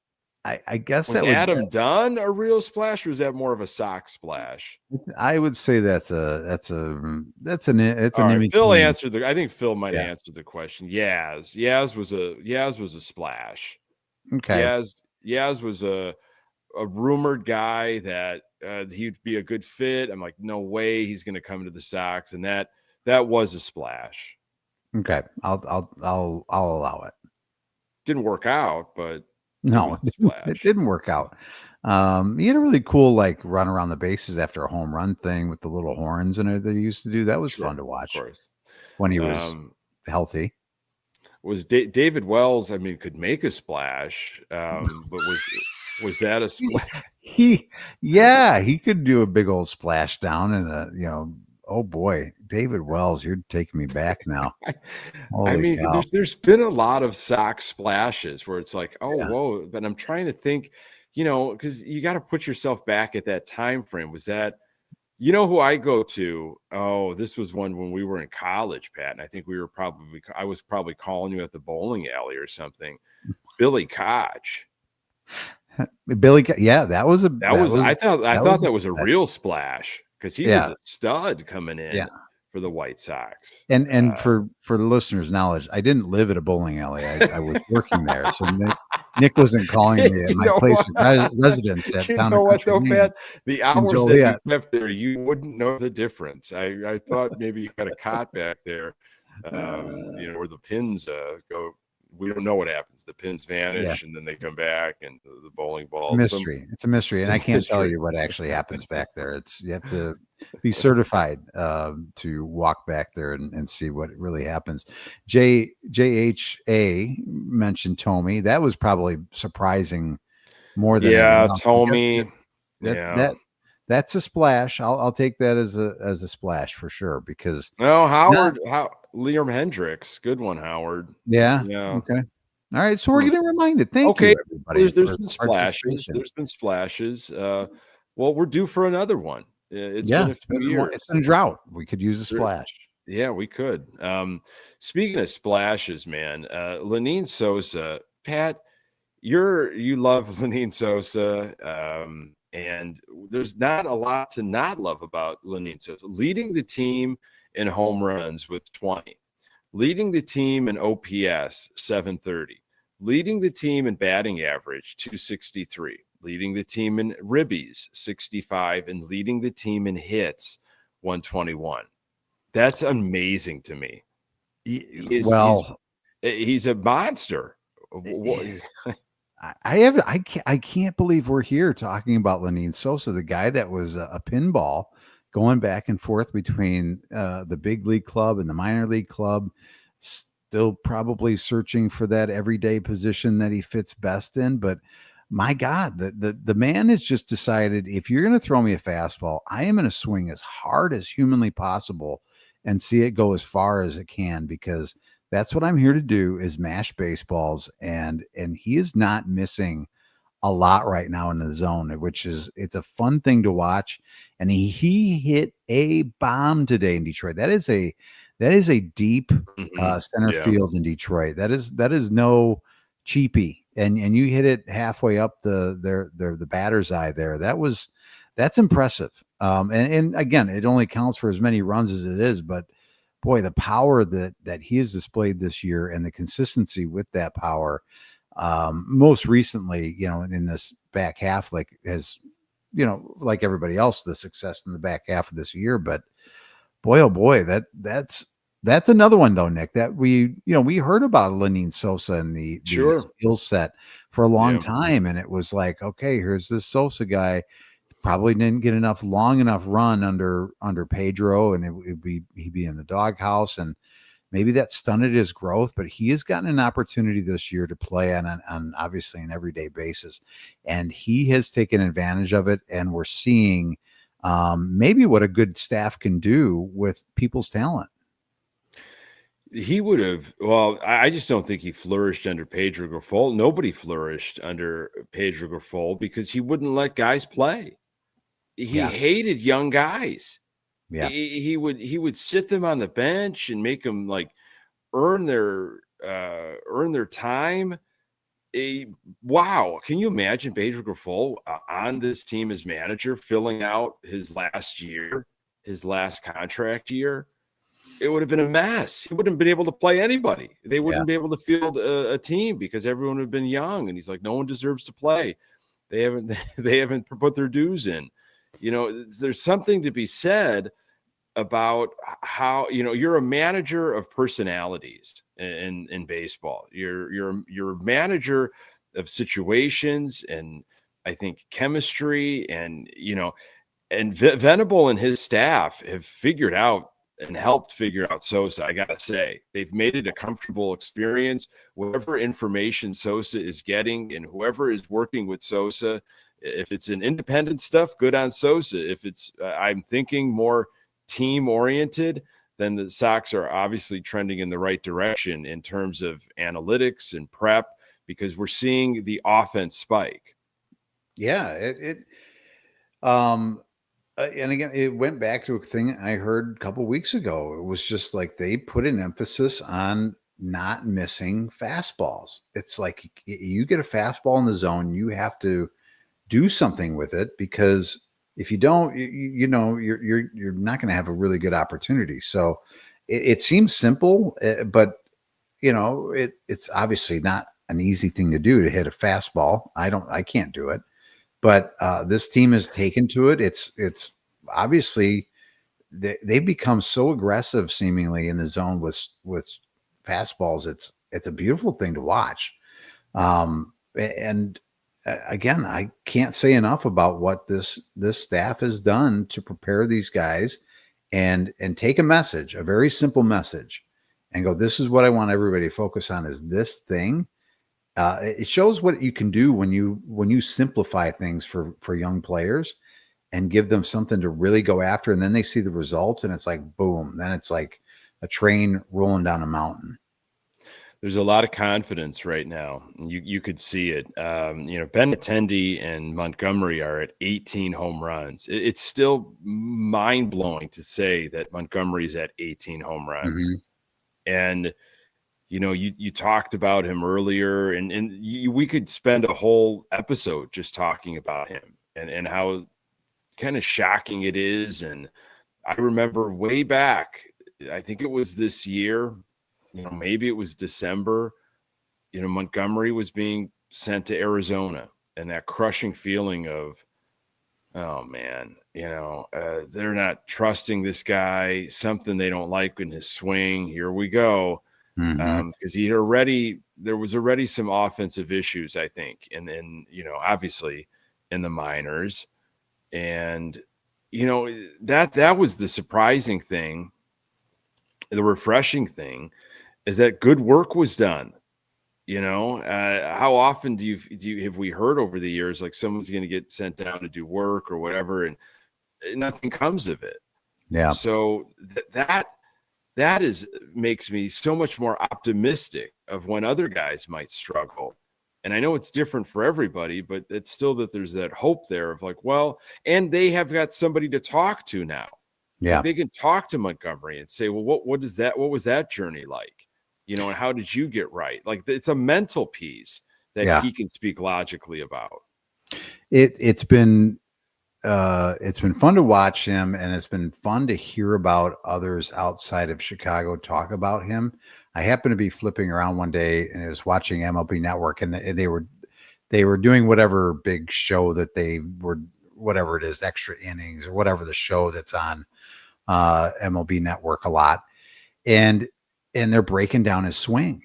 I guess was Adam Dunn a real splash, or was that more of a sock splash? I would say it's an image. Phil answered I think Phil might have answered the question. Yaz was a splash. Okay. Yaz was a rumored guy that he'd be a good fit. I'm like, no way he's going to come to the Sox, and that was a splash. Okay, I'll allow it. Didn't work out, but. No, it didn't work out. He had a really cool run around the bases after a home run thing with the little horns and that he used to do. That was fun to watch when he was healthy. Was David Wells? I mean, could make a splash, but was that a splash? He could do a big old splash down and oh boy, David Wells, you're taking me back now. I mean, there's been a lot of Sox splashes where it's like, whoa, but I'm trying to think, because you got to put yourself back at that time frame. Was that, who I go to? Oh, this was one when we were in college, Pat, and I think I was probably calling you at the bowling alley or something. Billy Koch. That was I thought that was a real splash. Because he was a stud coming in for the White Sox. And for the listeners' knowledge, I didn't live at a bowling alley. I was working there. So Nick wasn't calling me at my place of residence at Town of Country Meeting. The hours that you kept there, you wouldn't know the difference. I thought maybe you got a cot back there, where the pins go. We don't know what happens. The pins vanish and then they come back, and the bowling ball. Mystery. It's a mystery, and I can't tell you what actually happens back there. You have to be certified to walk back there and see what really happens. JHA mentioned Tommy. That was probably surprising more than Tommy. That's a splash. I'll take that as a splash for sure because Liam Hendricks, good one, Howard. Yeah. Okay. All right. So we're getting reminded. Thank you, everybody. There's been splashes. There's been splashes. Well, we're due for another one. It's been a few years. It's been a drought. We could use a splash. Yeah, we could. Speaking of splashes, man, Lenine Sosa, Pat, you love Lenine Sosa, and there's not a lot to not love about Lenine Sosa. Leading the team in home runs with 20, leading the team in OPS 730, leading the team in batting average 263, leading the team in ribbies 65, and leading the team in hits 121. That's amazing to me. He's a monster. I can't believe we're here talking about Lenine Sosa, the guy that was a pinball going back and forth between the big league club and the minor league club, still probably searching for that everyday position that he fits best in. But my God, the man has just decided, if you're going to throw me a fastball, I am going to swing as hard as humanly possible and see it go as far as it can, because that's what I'm here to do, is mash baseballs. And he is not missing a lot right now in the zone, it's a fun thing to watch. And he hit a bomb today in Detroit. That is a deep center field in Detroit. That is no cheapie. And you hit it halfway up the batter's eye there. That's impressive. And again, it only counts for as many runs as it is, but boy, the power that he has displayed this year and the consistency with that power. Most recently, in this back half, like like everybody else, the success in the back half of this year. But boy, oh boy, that's another one though, Nick, that we heard about Lenine Sosa and the Sure. skill set for a long Yeah. time. And it was like, okay, here's this Sosa guy, probably didn't get long enough run under Pedro, and he'd be in the doghouse, and maybe that stunted his growth, but he has gotten an opportunity this year to play on obviously an everyday basis, and he has taken advantage of it. And we're seeing maybe what a good staff can do with people's talent. He would have. Well, I just don't think he flourished under Pedro Grifol. Nobody flourished under Pedro Grifol because he wouldn't let guys play. He hated young guys. Yeah, he would sit them on the bench and make them like earn their time. Wow, can you imagine Pedro Grifol on this team as manager, filling out his last contract year? It would have been a mess. He wouldn't have been able to play anybody. They wouldn't be able to field a team because everyone would have been young. And he's like, no one deserves to play. They haven't put their dues in. There's something to be said about how, you're a manager of personalities in baseball. You're a manager of situations, and I think chemistry, and Venable and his staff have figured out and helped figure out Sosa. I gotta say, they've made it a comfortable experience. Whatever information Sosa is getting, and whoever is working with Sosa, if it's an independent stuff, good on Sosa. If it's, I'm thinking more team oriented, then the Sox are obviously trending in the right direction in terms of analytics and prep, because we're seeing the offense spike. Yeah, and again, it went back to a thing I heard a couple weeks ago. It was just like they put an emphasis on not missing fastballs. It's like you get a fastball in the zone, you have to do something with it, because if you don't, you're not going to have a really good opportunity. So it seems simple, but it's obviously not an easy thing to do, to hit a fastball. I can't do it. But this team has taken to it. It's obviously they've become so aggressive, seemingly in the zone with fastballs. It's a beautiful thing to watch. And again, I can't say enough about what this staff has done to prepare these guys and take a message, a very simple message, and go, this is what I want everybody to focus on, is this thing. It shows what you can do when you simplify things for young players and give them something to really go after. And then they see the results, and it's like, boom, then it's like a train rolling down a mountain. There's a lot of confidence right now. You could see it. Benintendi and Montgomery are at 18 home runs. It's still mind blowing to say that Montgomery's at 18 home runs. Mm-hmm. And you talked about him earlier, and we could spend a whole episode just talking about him and how kind of shocking it is. And I remember way back, I think it was this year, maybe it was December, Montgomery was being sent to Arizona, and that crushing feeling of, oh man, they're not trusting this guy, something they don't like in his swing. Here we go. Mm-hmm. Because there was already some offensive issues, I think, and then obviously in the minors, and that was the surprising thing. The refreshing thing is that good work was done. How often have we heard over the years, like someone's going to get sent down to do work or whatever, and nothing comes of it? Yeah. So that makes me so much more optimistic of when other guys might struggle. And I know it's different for everybody, but it's still that there's that hope there of like, well, and they have got somebody to talk to now. Yeah. Like they can talk to Montgomery and say, well, what was that journey like? And how did you get right? Like it's a mental piece that he can speak logically about. It's been fun to watch him, and it's been fun to hear about others outside of Chicago talk about him. I happened to be flipping around one day and I was watching MLB Network, and they were doing whatever big show that they were, whatever it is, extra innings or whatever the show that's on MLB Network a lot, and they're breaking down his swing,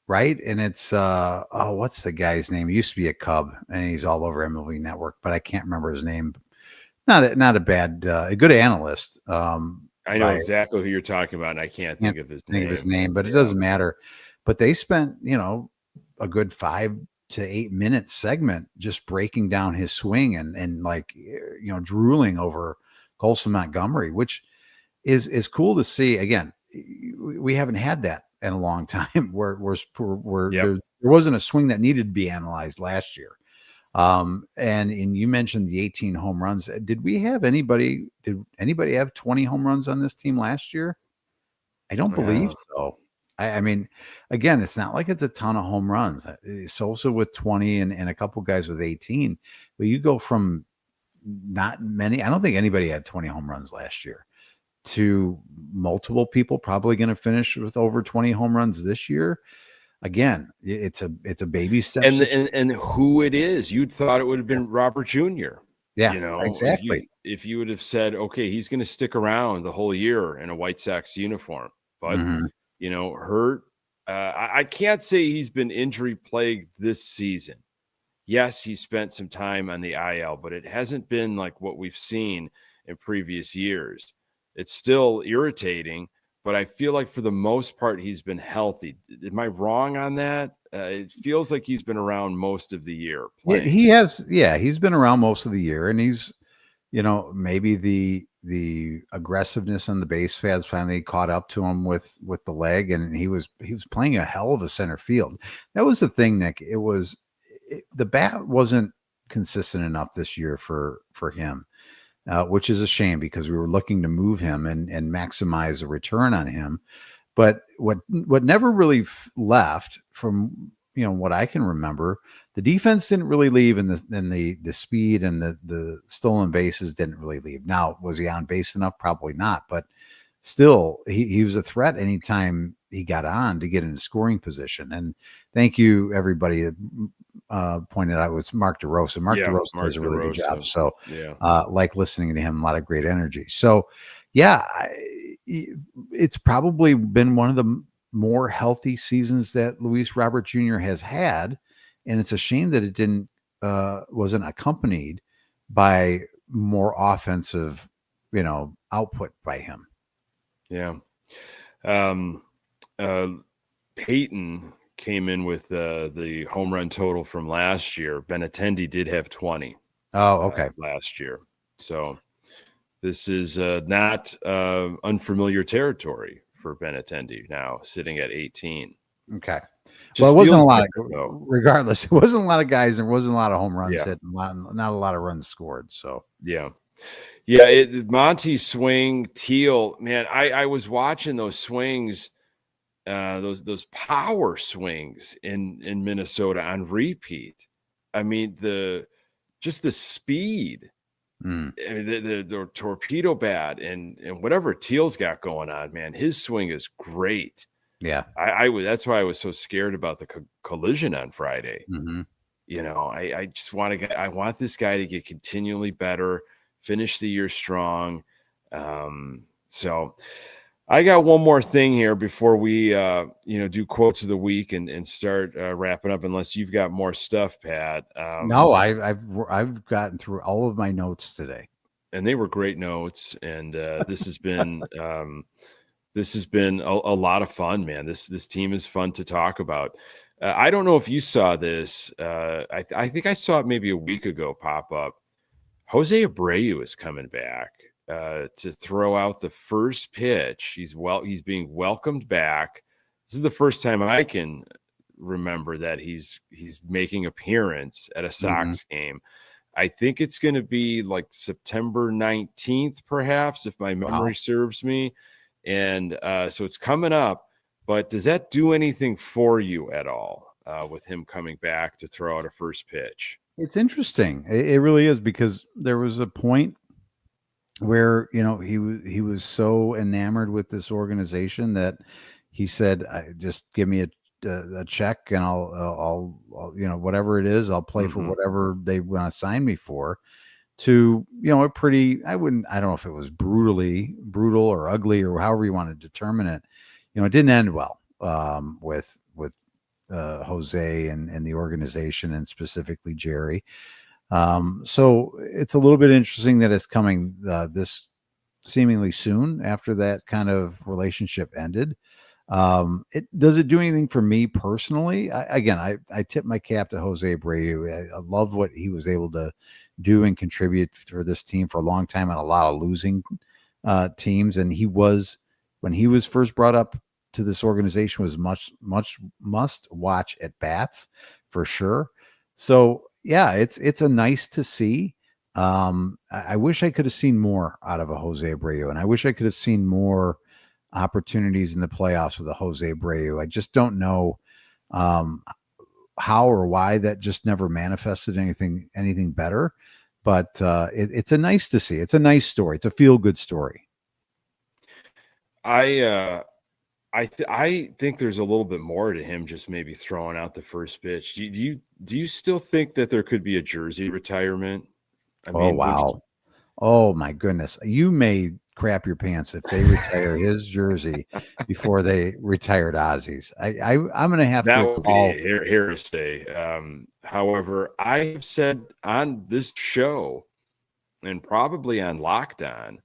right? And it's what's the guy's name? He used to be a Cub, and he's all over MLB Network, but I can't remember his name. Not a bad, a good analyst. I know exactly who you're talking about, and I can't think of his name. But it doesn't matter. But they spent, a good 5 to 8 minute segment just breaking down his swing and like, drooling over Colson Montgomery, which is cool to see. Again, we haven't had that in a long time where there wasn't a swing that needed to be analyzed last year. And you mentioned the 18 home runs. Did anybody have 20 home runs on this team last year? I don't believe so. I mean, again, it's not like it's a ton of home runs. Sosa with 20 and a couple guys with 18, but you go from not many. I don't think anybody had 20 home runs last year to multiple people probably going to finish with over 20 home runs this year. Again, it's a baby step. And who it is, you'd thought it would have been Robert Jr. Yeah, exactly. If you would have said, okay, he's going to stick around the whole year in a White Sox uniform, but hurt. I can't say he's been injury plagued this season. Yes, he spent some time on the IL, but it hasn't been like what we've seen in previous years. It's still irritating, but I feel like for the most part, he's been healthy. Am I wrong on that? It feels like he's been around most of the year playing. Yeah, he has. Yeah, he's been around most of the year, and he's, maybe the aggressiveness on the base pads finally caught up to him with the leg, and he was playing a hell of a center field. That was the thing, Nick. The bat wasn't consistent enough this year for him. Which is a shame because we were looking to move him and maximize the return on him. But what never really left from, what I can remember, the defense didn't really leave, and the speed and the stolen bases didn't really leave. Now, was he on base enough? Probably not, but still he was a threat anytime he got on to get into scoring position. And thank you, everybody that pointed out it was Mark DeRosa. Mark DeRosa does a really good job. So like listening to him, a lot of great energy. So it's probably been one of the more healthy seasons that Luis Robert Jr. has had. And it's a shame that it wasn't accompanied by more offensive, output by him. Yeah. Peyton came in with the home run total from last year. Benintendi did have 20. Oh, okay. Last year. So this is not unfamiliar territory for Benintendi now, sitting at 18. Okay. Well, it wasn't a lot regardless. It wasn't a lot of guys. There wasn't a lot of home runs hit, not a lot of runs scored. So yeah. Monty's swing, Teal, man. I was watching those swings, those power swings in Minnesota on repeat. I mean, the speed. I mean, the torpedo bat and whatever Teal's got going on, man. His swing is great. Yeah, that's why I was so scared about the collision on Friday. I just I want this guy to get continually better, finish the year strong. So I got one more thing here before we do quotes of the week and start wrapping up, unless you've got more stuff, Pat. No, I've gotten through all of my notes today, and they were great notes, and this has been a lot of fun, man. This team is fun to talk about. I don't know if you saw this. I think I saw it maybe a week ago pop up. Jose Abreu is coming back to throw out the first pitch. He's being welcomed back. This is the first time I can remember that he's making appearance at a Sox game. I think it's going to be like September 19th, perhaps, if my memory serves me. And so it's coming up, but does that do anything for you at all with him coming back to throw out a first pitch? It's interesting. It really is, because there was a point where, he was so enamored with this organization that he said, just give me a check and I'll whatever it is, I'll play for whatever they want to sign me for. To, a pretty, I don't know if it was brutal or ugly or however you want to determine it. It didn't end well with Jose and the organization, and specifically Jerry. So it's a little bit interesting that it's coming this seemingly soon after that kind of relationship ended. Does it do anything for me personally? I tip my cap to Jose Abreu. I love what he was able to do and contribute for this team for a long time on a lot of losing teams. And when he was first brought up to this organization, was much must watch at bats for sure. So yeah, it's a nice to see. I wish I could have seen more out of a Jose Abreu, and I wish I could have seen more opportunities in the playoffs with a Jose Abreu. I just don't know how or why that just never manifested anything better. But it's a nice to see. It's a nice story. It's a feel good story. I think there's a little bit more to him just maybe throwing out the first pitch. Do you still think that there could be a jersey retirement? Oh, wow. Oh my goodness. You may crap your pants if they retire his jersey before they retired Ozzy's. I'm going to have that to would call be heresy. However, I have said on this show and probably on Lockdown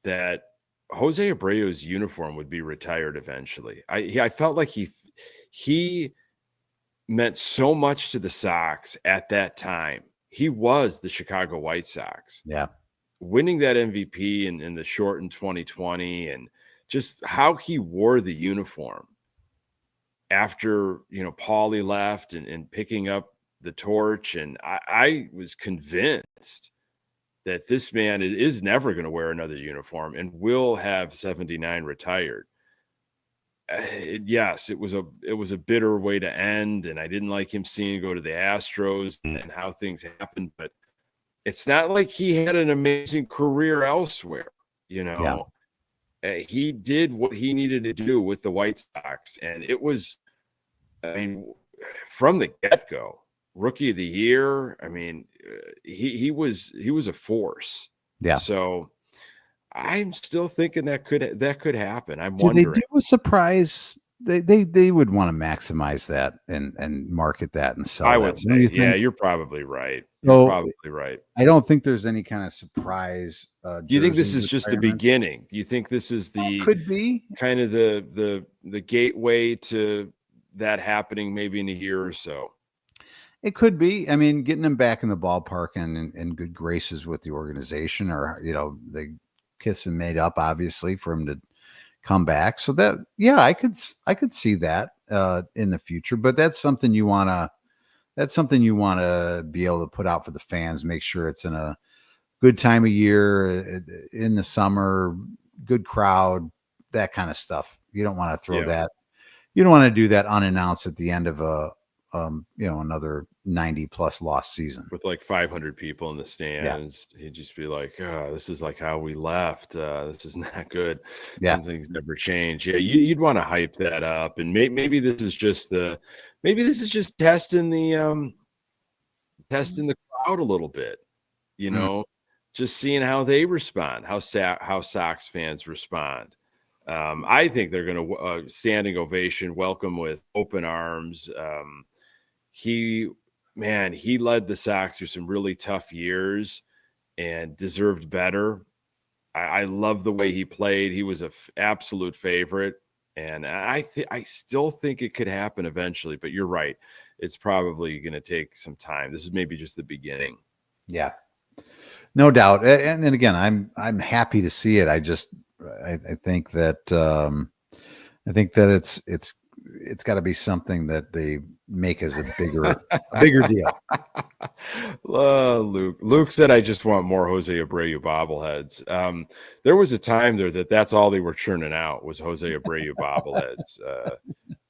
that Jose Abreu's uniform would be retired eventually. I felt like he meant so much to the Sox at that time. He was the Chicago White Sox. Yeah. Winning that MVP in the shortened 2020, and just how he wore the uniform after, Paulie left and picking up the torch. And I was convinced that this man is never going to wear another uniform and will have 79 retired. Yes, it was a bitter way to end, and I didn't like him seeing go to the Astros and how things happened, but it's not like he had an amazing career elsewhere. Yeah. He did what he needed to do with the White Sox, and it was, from the get-go, Rookie of the Year. He was a force. Yeah. So I'm still thinking that could happen. I'm wondering. They do a surprise. They would want to maximize that and market that and sell. I would say, yeah, you're probably right. Probably right. I don't think there's any kind of surprise. Do you think this is just the beginning? Do you think this is could be kind of the gateway to that happening maybe in a year or so? It could be. Getting him back in the ballpark and in good graces with the organization, or they kiss and made up, obviously, for him to come back. So that, yeah, I could see that in the future. But that's something you want to be able to put out for the fans. Make sure it's in a good time of year, in the summer, good crowd, that kind of stuff. You don't want to throw that. You don't want to do that unannounced at the end of another 90+ loss season with like 500 people in the stands. He'd just be like, oh, this is like how we left. This is not good. Some things never change. Yeah. You'd want to hype that up, and maybe this is just testing the crowd a little bit, just seeing how they respond, how Sox fans respond. I think they're going to standing ovation, welcome with open arms. He led the Sox through some really tough years and deserved better. I love the way he played. He was an absolute favorite, and I still think it could happen eventually. But you're right; it's probably going to take some time. This is maybe just the beginning. Yeah, no doubt. And again, I'm happy to see it. I think that it's got to be something that they make as a bigger deal. Luke said, I just want more Jose Abreu bobbleheads. There was a time there that's all they were churning out was Jose Abreu bobbleheads.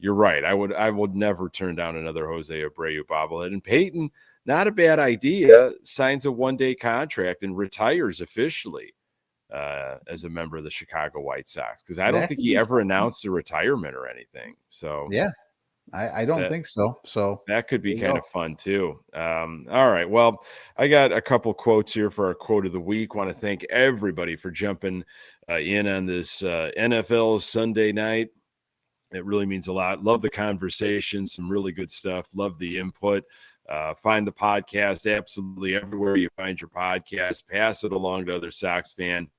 You're right. I would never turn down another Jose Abreu bobblehead. And Peyton, not a bad idea, signs a one-day contract and retires officially. as a member of the Chicago White Sox, because I don't think he ever announced a retirement or anything. So yeah, I don't think so. So that could be kind of fun too. All right. Well, I got a couple quotes here for our quote of the week. Want to thank everybody for jumping in on this NFL Sunday night. It really means a lot. Love the conversation. Some really good stuff. Love the input. Find the podcast absolutely everywhere you find your podcast. Pass it along to other Sox fans.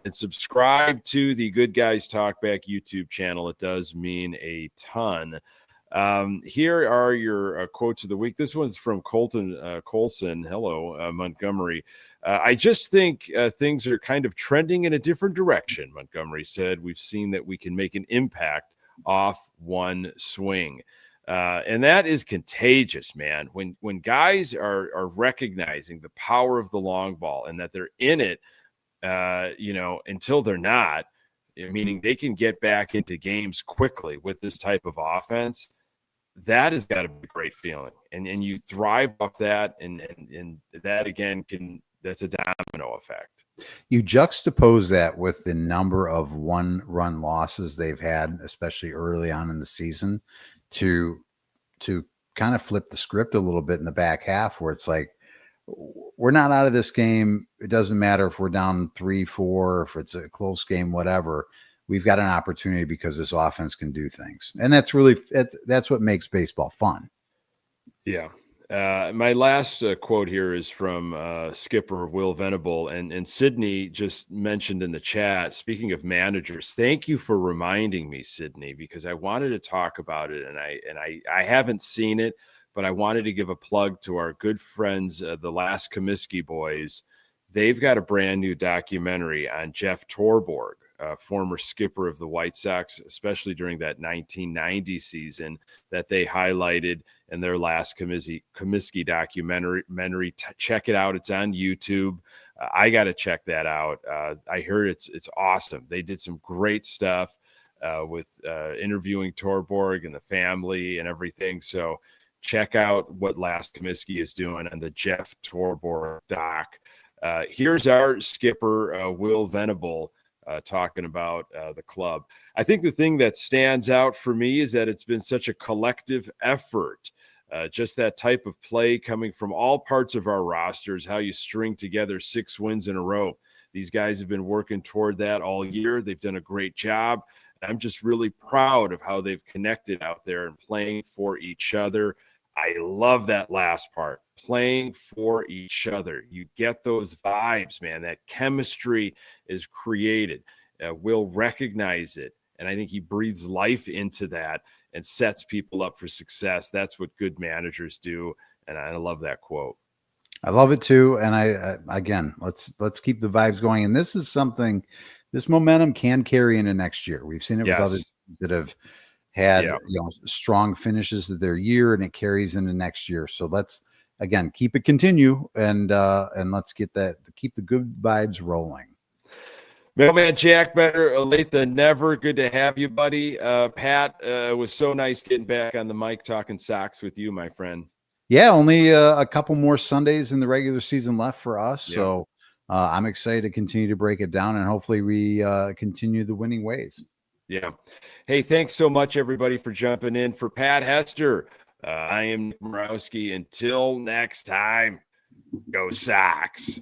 And subscribe to the Good Guys Talk Back YouTube channel. It does mean a ton. Here are your quotes of the week. This one's from Colson. Hello, Montgomery. I just think things are kind of trending in a different direction, Montgomery said. We've seen that we can make an impact off one swing. And that is contagious, man. When guys are recognizing the power of the long ball and that they're in it, until they're not, meaning they can get back into games quickly with this type of offense, that has got to be a great feeling. And you thrive off that. And that again that's a domino effect. You juxtapose that with the number of 1-run losses they've had, especially early on in the season, to kind of flip the script a little bit in the back half, where it's like, we're not out of this game. It doesn't matter if we're down 3-4, if it's a close game, whatever. We've got an opportunity because this offense can do things. And that's what makes baseball fun. Yeah. My last quote here is from skipper Will Venable, and Sydney just mentioned in the chat, speaking of managers, thank you for reminding me, Sydney, because I wanted to talk about it, and I haven't seen it, but I wanted to give a plug to our good friends, the Last Comiskey boys. They've got a brand new documentary on Jeff Torborg, former skipper of the White Sox, especially during that 1990 season, that they highlighted in their Last Comiskey documentary. Check it out. It's on YouTube. I got to check that out. I heard it's awesome. They did some great stuff with interviewing Torborg and the family and everything. So check out what Last Comiskey is doing on the Jeff Torborg doc. Here's our skipper, Will Venable, talking about the club. I think the thing that stands out for me is that it's been such a collective effort. Just that type of play coming from all parts of our rosters, how you string together 6 wins in a row. These guys have been working toward that all year. They've done a great job. I'm just really proud of how they've connected out there and playing for each other. I love that last part, playing for each other. You get those vibes, man. That chemistry is created. Will recognize it. And I think he breathes life into that and sets people up for success. That's what good managers do. And I love that quote. I love it too. And again, let's keep the vibes going. And this is something, this momentum can carry into next year. We've seen it with others that have had strong finishes of their year, and it carries into next year. So let's again keep it continue, and let's keep the good vibes rolling. Mailman Jack, better late than never. Good to have you, buddy. Pat, it was so nice getting back on the mic talking Sox with you, my friend. Yeah, only a couple more Sundays in the regular season left for us. Yep. So I'm excited to continue to break it down, and hopefully we continue the winning ways. Yeah. Hey, thanks so much, everybody, for jumping in. For Pat Hester, I am Nick Murawski. Until next time, go Sox.